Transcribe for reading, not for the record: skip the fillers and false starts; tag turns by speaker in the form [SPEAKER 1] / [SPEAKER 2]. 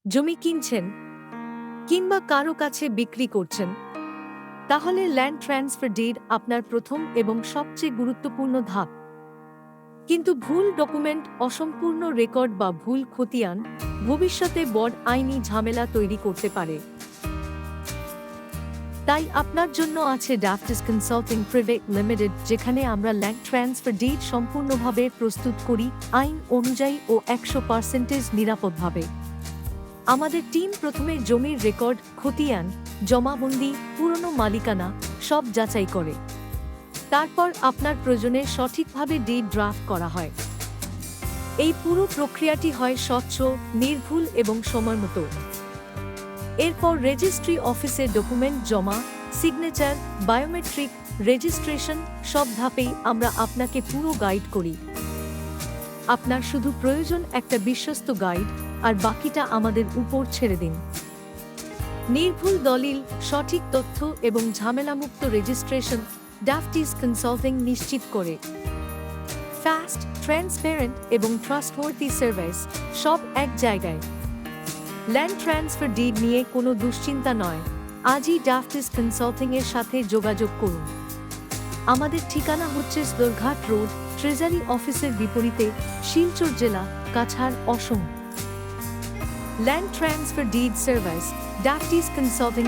[SPEAKER 1] জমি কিনছেন কিংবা কারো কাছে বিক্রি করছেন, তাহলে ল্যান্ড ট্রান্সফার ডিড আপনার প্রথম এবং সবচেয়ে গুরুত্বপূর্ণ ধাপ। কিন্তু ভুল ডকুমেন্ট, অসম্পূর্ণ রেকর্ড বা ভুল খতিয়ান ভবিষ্যতে বড় আইনি ঝামেলা তৈরি করতে পারে। তাই আপনার জন্য আছে ড্রাফটিস কনসাল্টিং প্রাইভেট লিমিটেড, যেখানে আমরা ল্যান্ড ট্রান্সফার ডিড সম্পূর্ণভাবে প্রস্তুত করি, আইন অনুযায়ী ও 100% নিরাপদভাবে। আমাদের টিম প্রথমে জমির রেকর্ড, খতিয়ান, জমাবন্দি, পুরনো মালিকানা সব যাচাই করে। তারপর আপনার প্রয়োজনে সঠিকভাবে ডিড ড্রাফট করা হয়। এই পুরো প্রক্রিয়াটি হয় স্বচ্ছ, নির্ভুল এবং সময়মতো। এরপর রেজিস্ট্রি অফিসে ডকুমেন্ট জমা, সিগনেচার, বায়োমেট্রিক, রেজিস্ট্রেশন সব ধাপেই আমরা আপনাকে পুরো গাইড করি। আপনার শুধু প্রয়োজন একটা বিশ্বস্ত গাইড, আর বাকিটা আমাদের উপর ছেড়ে দিন। নির্ভুল দলিল, সঠিক তথ্য এবং ঝামেলামুক্ত রেজিস্ট্রেশন ড্রাফটিস কনসাল্টিং নিশ্চিত করে। ফাস্ট, ট্রান্সপারেন্ট এবং ট্রাস্টওয়ার্দি সার্ভিস সব এক জায়গায়। ল্যান্ড ট্রান্সফার ডিড নিয়ে কোনো দুশ্চিন্তা নয়, আজই ড্রাফটিস কনসাল্টিং এর সাথে যোগাযোগ করুন। আমাদের ঠিকানা হচ্ছে সদরঘাট রোড, ট্রেজারি অফিসের বিপরীতে, শিলচর জেলা, Cachar, Assam. Land transfer deed service, drafting consulting.